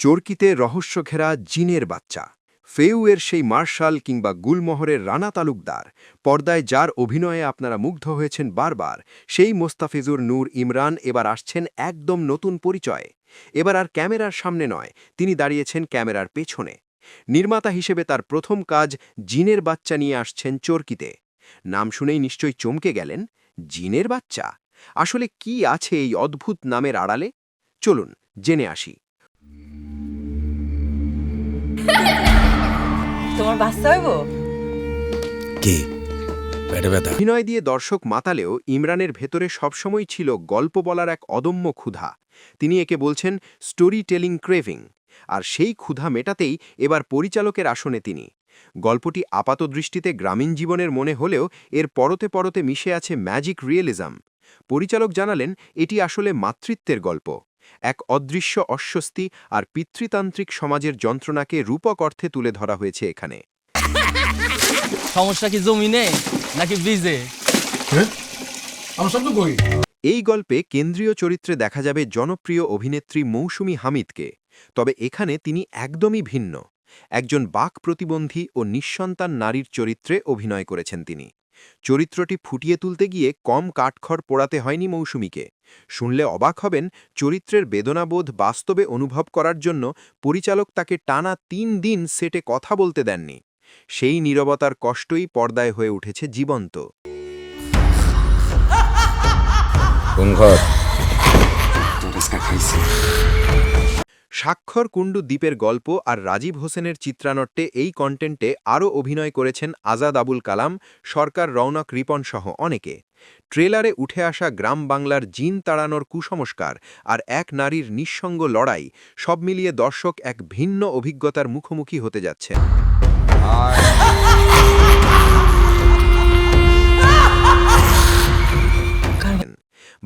চরকিতে রহস্যঘেরা জিনের বাচ্চা, ফেউয়ের সেই মার্শাল কিংবা গুলমোহরের রানা তালুকদার, পর্দায় যার অভিনয়ে আপনারা মুগ্ধ হয়েছেন বারবার, সেই মোস্তাফিজুর নূর ইমরান এবার আসছেন একদম নতুন পরিচয়ে। এবার আর ক্যামেরার সামনে নয়, তিনি দাঁড়িয়েছেন ক্যামেরার পেছনে। নির্মাতা হিসেবে তার প্রথম কাজ জিনের বাচ্চা নিয়ে আসছেন চরকিতে। নাম শুনেই নিশ্চয়ই চমকে গেলেন, জিনের বাচ্চা? আসলে কি আছে এই অদ্ভুত নামের আড়ালে? চলুন জেনে আসি। তোমার বাচ্চা হইব? কি পেটে ব্যথা? অভিনয় দিয়ে দর্শক মাতালেও ইমরানের ভেতরে সবসময় ছিল গল্প বলার এক অদম্য ক্ষুধা। তিনি একে বলছেন স্টোরি টেলিং ক্রেভিং। আর সেই ক্ষুধা মেটাতেই এবার পরিচালকের আসনে তিনি। গল্পটি আপাতদৃষ্টিতে গ্রামীণ জীবনের মনে হলেও এর পরতে পরতে মিশে আছে ম্যাজিক রিয়েলিজম। পরিচালক জানালেন, এটি আসলে মাতৃত্বের গল্প। এক অদৃশ্য অস্বস্তি আর পিতৃতান্ত্রিক সমাজের যন্ত্রণাকে রূপক অর্থে তুলে ধরা হয়েছে এখানে। সমস্যা কি জমিনে নাকি বীজে? এই গল্পে কেন্দ্রীয় চরিত্রে দেখা যাবে জনপ্রিয় অভিনেত্রী মৌসুমী হামিদকে। তবে এখানে তিনি একদমই ভিন্ন। একজন বাক প্রতিবন্ধী ও নিঃসন্তান নারীর চরিত্রে অভিনয় করেছেন তিনি। চরিত্রটি ফুটিয়ে তুলতে গিয়ে কম কাঠখড় পোড়াতে হয়নি মৌসুমীকে। শুনলে অবাক হবেন, চরিত্রের বেদনাবোধ বাস্তবে অনুভব করার জন্য পরিচালক তাকে টানা ৩ দিন সেটে কথা বলতে দেননি। সেই নীরবতার কষ্টই পর্দায় হয়ে উঠেছে জীবন্ত। স্বাক্ষর কুণ্ডু দ্বীপের গল্প আর রাজীব হোসেনের চিত্রানট্যে এই কন্টেন্টে আরও অভিনয় করেছেন আজাদ আবুল কালাম, সরকার রৌনক রিপন সহ অনেকে। ট্রেলারে উঠে আসা গ্রাম বাংলার জিন তাড়ানোর কুসংস্কার আর এক নারীর নিঃসঙ্গ লড়াই, সব মিলিয়ে দর্শক এক ভিন্ন অভিজ্ঞতার মুখোমুখি হতে যাচ্ছে।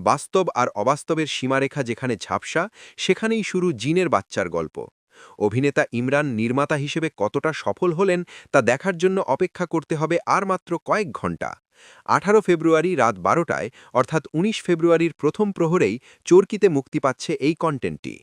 বাস্তব আর অবাস্তবের সীমারেখা যেখানে ঝাপসা, সেখানেই শুরু জিনের বাচ্চার গল্প। অভিনেতা ইমরান নির্মাতা হিসেবে কতটা সফল হলেন তা দেখার জন্য অপেক্ষা করতে হবে আর মাত্র কয়েক ঘণ্টা। 18 ফেব্রুয়ারি রাত 12টায়, অর্থাৎ 19 ফেব্রুয়ারির প্রথম প্রহরেই চরকিতে মুক্তি পাচ্ছে এই কন্টেন্টটি।